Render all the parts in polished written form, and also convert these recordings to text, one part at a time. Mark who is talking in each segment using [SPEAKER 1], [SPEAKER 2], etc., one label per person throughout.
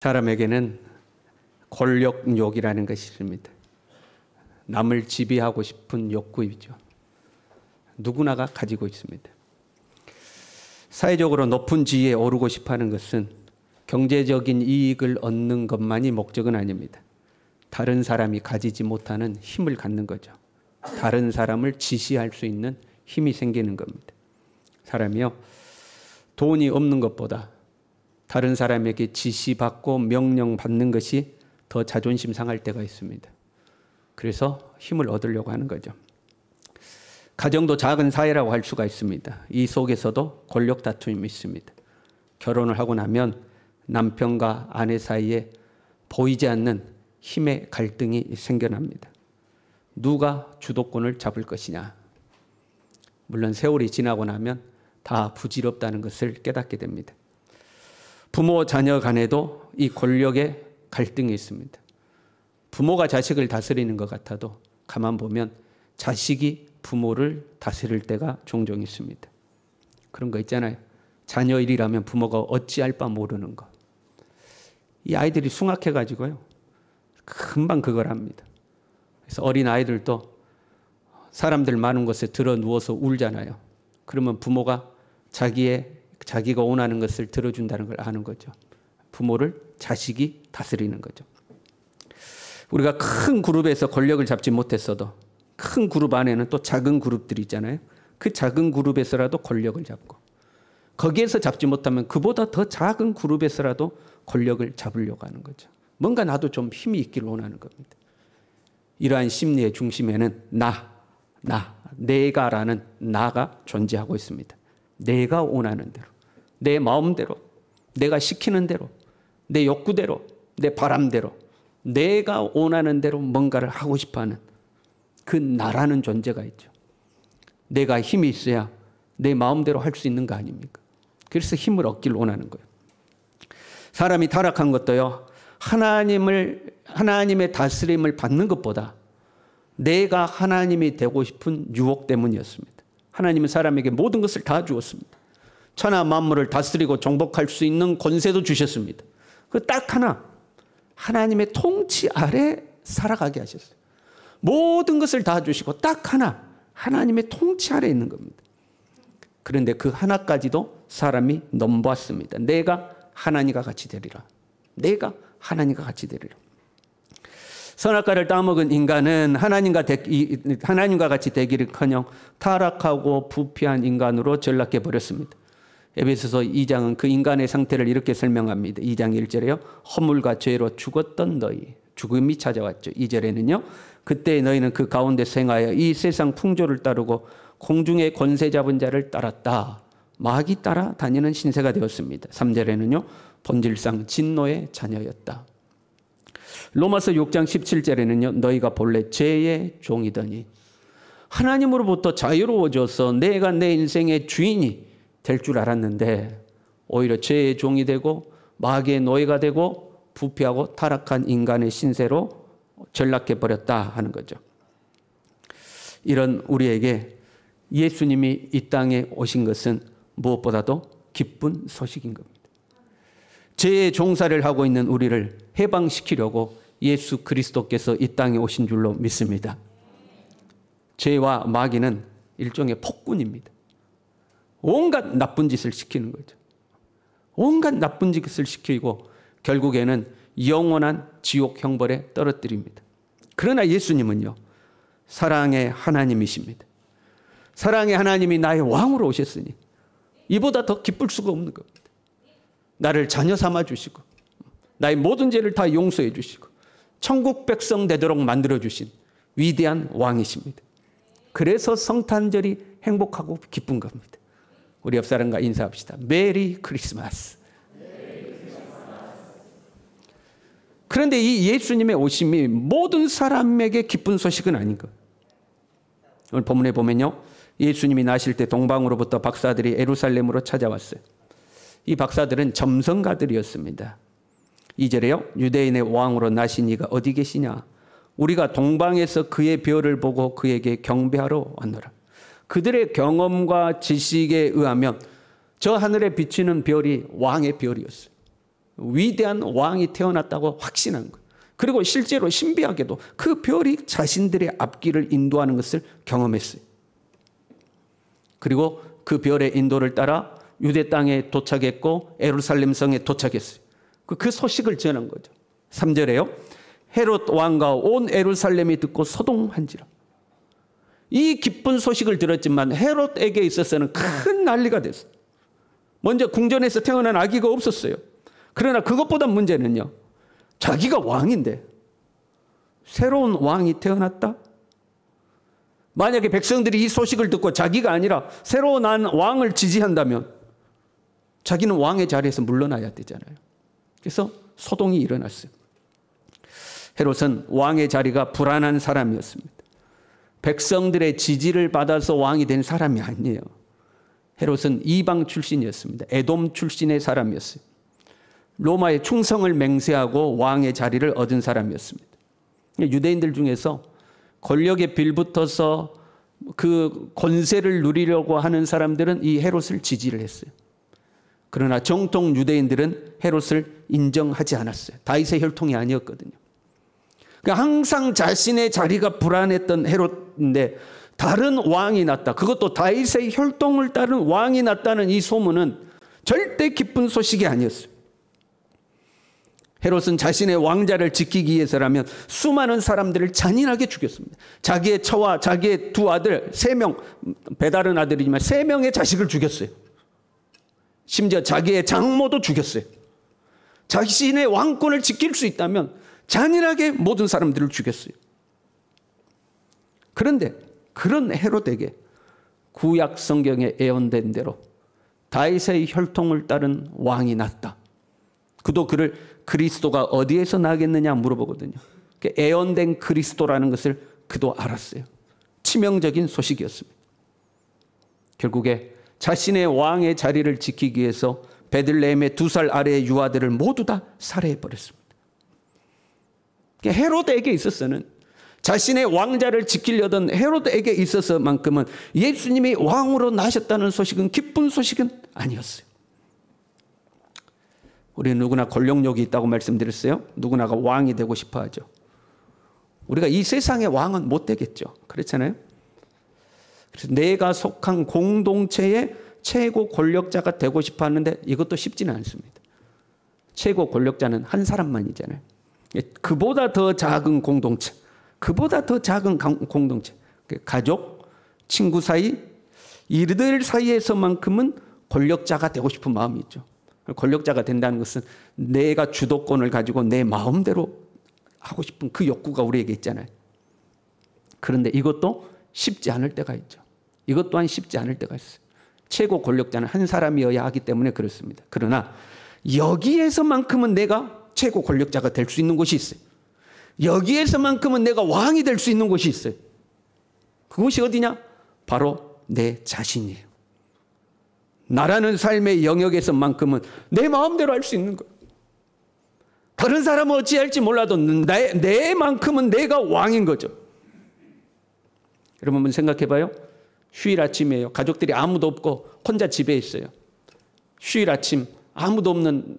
[SPEAKER 1] 사람에게는 권력욕이라는 것이 있습니다. 남을 지배하고 싶은 욕구이죠. 누구나가 가지고 있습니다. 사회적으로 높은 지위에 오르고 싶어하는 것은 경제적인 이익을 얻는 것만이 목적은 아닙니다. 다른 사람이 가지지 못하는 힘을 갖는 거죠. 다른 사람을 지시할 수 있는 힘이 생기는 겁니다. 사람이요, 돈이 없는 것보다 다른 사람에게 지시받고 명령받는 것이 더 자존심 상할 때가 있습니다. 그래서 힘을 얻으려고 하는 거죠. 가정도 작은 사회라고 할 수가 있습니다. 이 속에서도 권력 다툼이 있습니다. 결혼을 하고 나면 남편과 아내 사이에 보이지 않는 힘의 갈등이 생겨납니다. 누가 주도권을 잡을 것이냐. 물론 세월이 지나고 나면 다 부질없다는 것을 깨닫게 됩니다. 부모 자녀 간에도 이 권력의 갈등이 있습니다. 부모가 자식을 다스리는 것 같아도 가만 보면 자식이 부모를 다스릴 때가 종종 있습니다. 그런 거 있잖아요. 자녀 일이라면 부모가 어찌할 바 모르는 거. 이 아이들이 숭악해가지고요, 금방 그걸 합니다. 그래서 어린 아이들도 사람들 많은 곳에 들어 누워서 울잖아요. 그러면 부모가 자기가 원하는 것을 들어준다는 걸 아는 거죠. 부모를 자식이 다스리는 거죠. 우리가 큰 그룹에서 권력을 잡지 못했어도 큰 그룹 안에는 또 작은 그룹들이 있잖아요. 그 작은 그룹에서라도 권력을 잡고, 거기에서 잡지 못하면 그보다 더 작은 그룹에서라도 권력을 잡으려고 하는 거죠. 뭔가 나도 좀 힘이 있기를 원하는 겁니다. 이러한 심리의 중심에는 내가라는 나가 존재하고 있습니다. 내가 원하는 대로, 내 마음대로, 내가 시키는 대로, 내 욕구대로, 내 바람대로, 내가 원하는 대로 뭔가를 하고 싶어하는 그 나라는 존재가 있죠. 내가 힘이 있어야 내 마음대로 할 수 있는 거 아닙니까? 그래서 힘을 얻기를 원하는 거예요. 사람이 타락한 것도요, 하나님의 다스림을 받는 것보다 내가 하나님이 되고 싶은 유혹 때문이었습니다. 하나님은 사람에게 모든 것을 다 주었습니다. 천하 만물을 다스리고 정복할 수 있는 권세도 주셨습니다. 그 딱 하나, 하나님의 통치 아래 살아가게 하셨어요. 모든 것을 다 주시고 딱 하나, 하나님의 통치 아래 있는 겁니다. 그런데 그 하나까지도 사람이 넘보았습니다. 내가 하나님과 같이 되리라. 내가 하나님과 같이 되리라. 선악과를 따먹은 인간은 하나님과 같이 되기를커녕 타락하고 부패한 인간으로 전락해 버렸습니다. 에베소서 2장은 그 인간의 상태를 이렇게 설명합니다. 2장 1절에요. 허물과 죄로 죽었던 너희, 죽음이 찾아왔죠. 2절에는요. 그때 너희는 그 가운데서 행하여 이 세상 풍조를 따르고 공중의 권세 잡은 자를 따랐다. 마귀 따라 다니는 신세가 되었습니다. 3절에는요. 본질상 진노의 자녀였다. 로마서 6장 17절에는요. 너희가 본래 죄의 종이더니 하나님으로부터 자유로워져서 내가 내 인생의 주인이 될 줄 알았는데 오히려 죄의 종이 되고 마귀의 노예가 되고 부패하고 타락한 인간의 신세로 전락해버렸다 하는 거죠. 이런 우리에게 예수님이 이 땅에 오신 것은 무엇보다도 기쁜 소식인 겁니다. 죄의 종사를 하고 있는 우리를 해방시키려고 예수 그리스도께서 이 땅에 오신 줄로 믿습니다. 죄와 마귀는 일종의 폭군입니다. 온갖 나쁜 짓을 시키는 거죠. 온갖 나쁜 짓을 시키고 결국에는 영원한 지옥 형벌에 떨어뜨립니다. 그러나 예수님은요, 사랑의 하나님이십니다. 사랑의 하나님이 나의 왕으로 오셨으니 이보다 더 기쁠 수가 없는 겁니다. 나를 자녀 삼아 주시고 나의 모든 죄를 다 용서해 주시고 천국 백성 되도록 만들어 주신 위대한 왕이십니다. 그래서 성탄절이 행복하고 기쁜 겁니다. 우리 옆 사람과 인사합시다. 메리 크리스마스. 그런데 이 예수님의 오심이 모든 사람에게 기쁜 소식은 아닌 거예요. 오늘 본문에 보면요, 예수님이 나실 때 동방으로부터 박사들이 예루살렘으로 찾아왔어요. 이 박사들은 점성가들이었습니다. 2절에요. 유대인의 왕으로 나신 이가 어디 계시냐? 우리가 동방에서 그의 별을 보고 그에게 경배하러 왔노라. 그들의 경험과 지식에 의하면 저 하늘에 비치는 별이 왕의 별이었어요. 위대한 왕이 태어났다고 확신한 거예요. 그리고 실제로 신비하게도 그 별이 자신들의 앞길을 인도하는 것을 경험했어요. 그리고 그 별의 인도를 따라 유대 땅에 도착했고 예루살렘 성에 도착했어요. 그 소식을 전한 거죠. 3절에요. 헤롯 왕과 온 예루살렘이 듣고 소동한지라. 이 기쁜 소식을 들었지만 헤롯에게 있어서는 큰 난리가 됐어요. 먼저 궁전에서 태어난 아기가 없었어요. 그러나 그것보다 문제는요, 자기가 왕인데 새로운 왕이 태어났다? 만약에 백성들이 이 소식을 듣고 자기가 아니라 새로 난 왕을 지지한다면 자기는 왕의 자리에서 물러나야 되잖아요. 그래서 소동이 일어났어요. 헤롯은 왕의 자리가 불안한 사람이었습니다. 백성들의 지지를 받아서 왕이 된 사람이 아니에요. 헤롯은 이방 출신이었습니다. 에돔 출신의 사람이었어요. 로마의 충성을 맹세하고 왕의 자리를 얻은 사람이었습니다. 유대인들 중에서 권력에 빌붙어서 그 권세를 누리려고 하는 사람들은 이 헤롯을 지지를 했어요. 그러나 정통 유대인들은 헤롯을 인정하지 않았어요. 다윗의 혈통이 아니었거든요. 그러니까 항상 자신의 자리가 불안했던 헤롯인데 다른 왕이 났다. 그것도 다윗의 혈통을 따른 왕이 났다는 이 소문은 절대 기쁜 소식이 아니었어요. 헤롯은 자신의 왕자를 지키기 위해서라면 수많은 사람들을 잔인하게 죽였습니다. 자기의 처와 자기의 두 아들 3명, 배다른 아들이지만 3명의 자식을 죽였어요. 심지어 자기의 장모도 죽였어요. 자신의 왕권을 지킬 수 있다면 잔인하게 모든 사람들을 죽였어요. 그런데 그런 헤롯에게 구약 성경에 예언된 대로 다윗의 혈통을 따른 왕이 났다. 그도 그를 그리스도가 어디에서 나겠느냐 물어보거든요. 예언된 그리스도라는 것을 그도 알았어요. 치명적인 소식이었습니다. 결국에 자신의 왕의 자리를 지키기 위해서 베들레헴의 2살 아래의 유아들을 모두 다 살해해버렸습니다. 헤롯에게 있어서는 자신의 왕자를 지키려던 헤롯에게 있어서만큼은 예수님이 왕으로 나셨다는 소식은 기쁜 소식은 아니었어요. 우리는 누구나 권력욕이 있다고 말씀드렸어요. 누구나가 왕이 되고 싶어 하죠. 우리가 이 세상의 왕은 못 되겠죠. 그렇잖아요. 그래서 내가 속한 공동체의 최고 권력자가 되고 싶어 하는데 이것도 쉽지는 않습니다. 최고 권력자는 한 사람만이잖아요. 그보다 더 작은 공동체, 그보다 더 작은 공동체, 가족, 친구 사이, 이들 사이에서만큼은 권력자가 되고 싶은 마음이 있죠. 권력자가 된다는 것은 내가 주도권을 가지고 내 마음대로 하고 싶은 그 욕구가 우리에게 있잖아요. 그런데 이것도 쉽지 않을 때가 있죠. 이것 또한 쉽지 않을 때가 있어요. 최고 권력자는 한 사람이어야 하기 때문에 그렇습니다. 그러나 여기에서만큼은 내가 최고 권력자가 될 수 있는 곳이 있어요. 여기에서만큼은 내가 왕이 될 수 있는 곳이 있어요. 그곳이 어디냐? 바로 내 자신이에요. 나라는 삶의 영역에서만큼은 내 마음대로 할 수 있는 거예요. 다른 사람은 어찌할지 몰라도 내만큼은 내가 왕인 거죠. 여러분 한번 생각해 봐요. 휴일 아침이에요. 가족들이 아무도 없고 혼자 집에 있어요. 휴일 아침 아무도 없는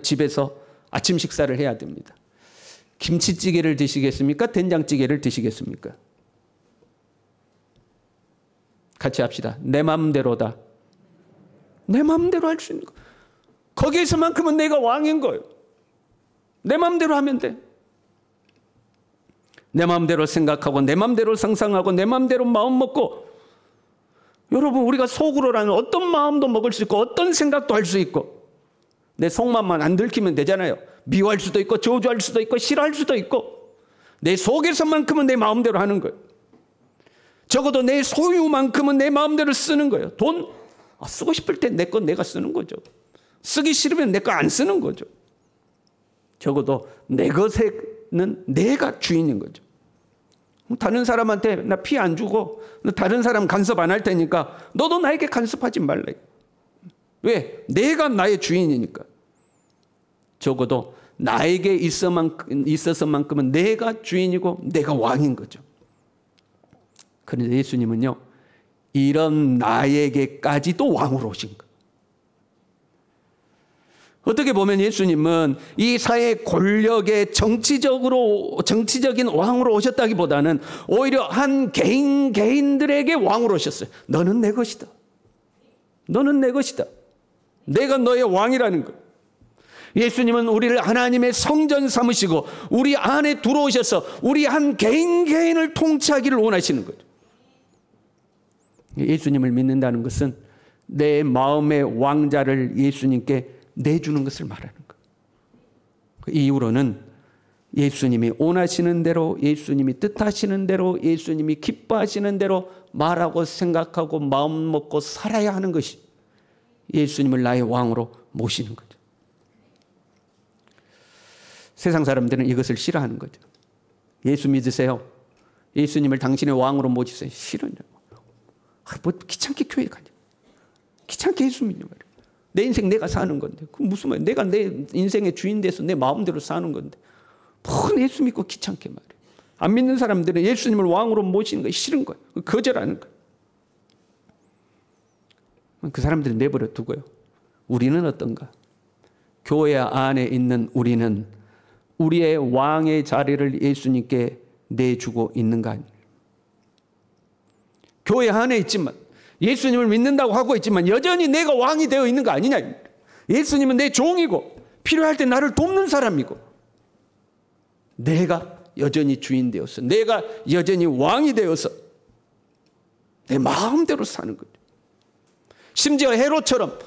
[SPEAKER 1] 집에서 아침 식사를 해야 됩니다. 김치찌개를 드시겠습니까? 된장찌개를 드시겠습니까? 같이 합시다. 내 마음대로다. 내 마음대로 할 수 있는 거. 거기에서만큼은 내가 왕인 거예요. 내 마음대로 하면 돼. 내 마음대로 생각하고 내 마음대로 상상하고 내 마음대로 마음 먹고, 여러분 우리가 속으로라는 어떤 마음도 먹을 수 있고 어떤 생각도 할 수 있고, 내 속마음만 안 들키면 되잖아요. 미워할 수도 있고 저주할 수도 있고 싫어할 수도 있고, 내 속에서만큼은 내 마음대로 하는 거예요. 적어도 내 소유만큼은 내 마음대로 쓰는 거예요. 돈 쓰고 싶을 때 내 건 내가 쓰는 거죠. 쓰기 싫으면 내 거 안 쓰는 거죠. 적어도 내 것에는 내가 주인인 거죠. 다른 사람한테 나 피 안 주고 다른 사람 간섭 안 할 테니까 너도 나에게 간섭하지 말라. 왜? 내가 나의 주인이니까. 적어도 나에게 있어서만큼은 내가 주인이고 내가 왕인 거죠. 그런데 예수님은요, 이런 나에게까지도 왕으로 오신 거예요. 어떻게 보면 예수님은 이 사회 권력의 정치적인 왕으로 오셨다기보다는 오히려 한 개인들에게 왕으로 오셨어요. 너는 내 것이다. 너는 내 것이다. 내가 너의 왕이라는 것. 예수님은 우리를 하나님의 성전 삼으시고 우리 안에 들어오셔서 우리 한 개인을 통치하기를 원하시는 거죠. 예수님을 믿는다는 것은 내 마음의 왕자를 예수님께 내주는 것을 말하는 거예요. 그 이후로는 예수님이 원하시는 대로, 예수님이 뜻하시는 대로, 예수님이 기뻐하시는 대로 말하고 생각하고 마음 먹고 살아야 하는 것이 예수님을 나의 왕으로 모시는 거죠. 세상 사람들은 이것을 싫어하는 거죠. 예수 믿으세요. 예수님을 당신의 왕으로 모시세요. 싫어요. 뭐 귀찮게 교회 가냐. 귀찮게 예수 믿냐 말이야. 내 인생 내가 사는 건데. 그 무슨 말이야. 내가 내 인생의 주인 돼서 내 마음대로 사는 건데. 뭐 예수 믿고 귀찮게 말이야. 안 믿는 사람들은 예수님을 왕으로 모시는 거 싫은 거예요. 거절하는 거예요. 그 사람들은 내버려 두고요. 우리는 어떤가? 교회 안에 있는 우리는 우리의 왕의 자리를 예수님께 내주고 있는가 아니에요. 교회 안에 있지만 예수님을 믿는다고 하고 있지만 여전히 내가 왕이 되어 있는 거 아니냐. 예수님은 내 종이고 필요할 때 나를 돕는 사람이고 내가 여전히 주인 되어서 내가 여전히 왕이 되어서 내 마음대로 사는 거죠. 심지어 헤롯처럼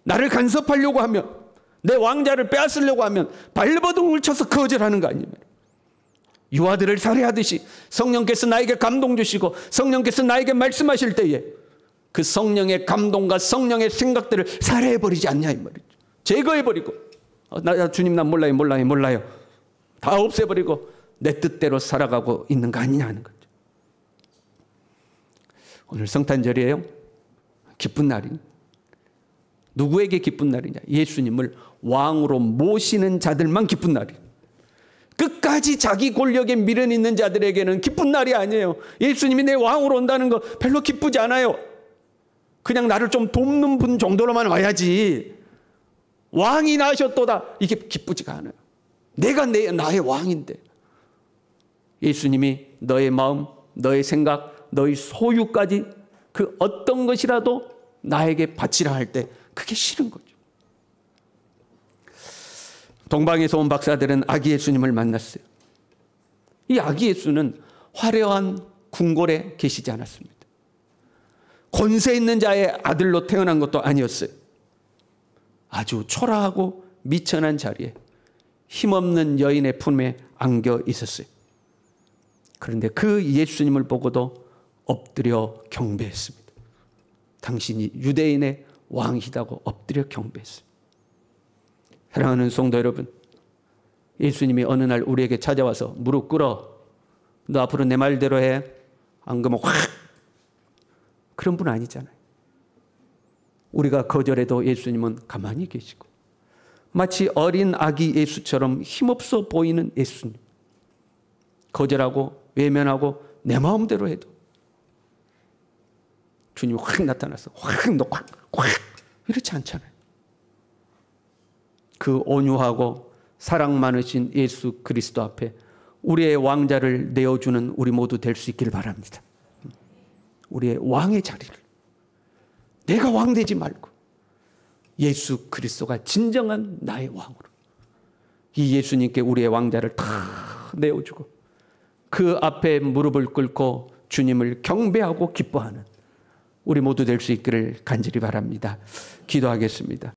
[SPEAKER 1] 나를 간섭하려고 하면 내 왕자를 빼앗으려고 하면 발버둥을 쳐서 거절하는 거 아니에요. 유아들을 살해하듯이 성령께서 나에게 감동 주시고 성령께서 나에게 말씀하실 때에 그 성령의 감동과 성령의 생각들을 살해해버리지 않냐 이 말이죠. 제거해버리고 주님 난 몰라요. 다 없애버리고 내 뜻대로 살아가고 있는 거 아니냐 하는 거죠. 오늘 성탄절이에요. 기쁜 날이니 누구에게 기쁜 날이냐? 예수님을 왕으로 모시는 자들만 기쁜 날이에요. 끝까지 자기 권력에 미련 있는 자들에게는 기쁜 날이 아니에요. 예수님이 내 왕으로 온다는 거 별로 기쁘지 않아요. 그냥 나를 좀 돕는 분 정도로만 와야지. 왕이 나셨도다. 이게 기쁘지가 않아요. 내가 나의 왕인데. 예수님이 너의 마음, 너의 생각, 너의 소유까지 그 어떤 것이라도 나에게 바치라 할 때 그게 싫은 거죠. 동방에서 온 박사들은 아기 예수님을 만났어요. 이 아기 예수는 화려한 궁궐에 계시지 않았습니다. 권세 있는 자의 아들로 태어난 것도 아니었어요. 아주 초라하고 미천한 자리에 힘없는 여인의 품에 안겨 있었어요. 그런데 그 예수님을 보고도 엎드려 경배했습니다. 당신이 유대인의 왕이시다고 엎드려 경배했어요. 사랑하는 성도 여러분, 예수님이 어느 날 우리에게 찾아와서 무릎 꿇어. 너 앞으로 내 말대로 해. 안 그러면 확. 그런 분 아니잖아요. 우리가 거절해도 예수님은 가만히 계시고 마치 어린 아기 예수처럼 힘없어 보이는 예수님. 거절하고 외면하고 내 마음대로 해도 주님이 확 나타나서 확 이렇지 않잖아요. 그 온유하고 사랑 많으신 예수 그리스도 앞에 우리의 왕자를 내어주는 우리 모두 될 수 있기를 바랍니다. 우리의 왕의 자리를 내가 왕 되지 말고 예수 그리스도가 진정한 나의 왕으로 이 예수님께 우리의 왕자를 다 내어주고 그 앞에 무릎을 꿇고 주님을 경배하고 기뻐하는 우리 모두 될 수 있기를 간절히 바랍니다. 기도하겠습니다.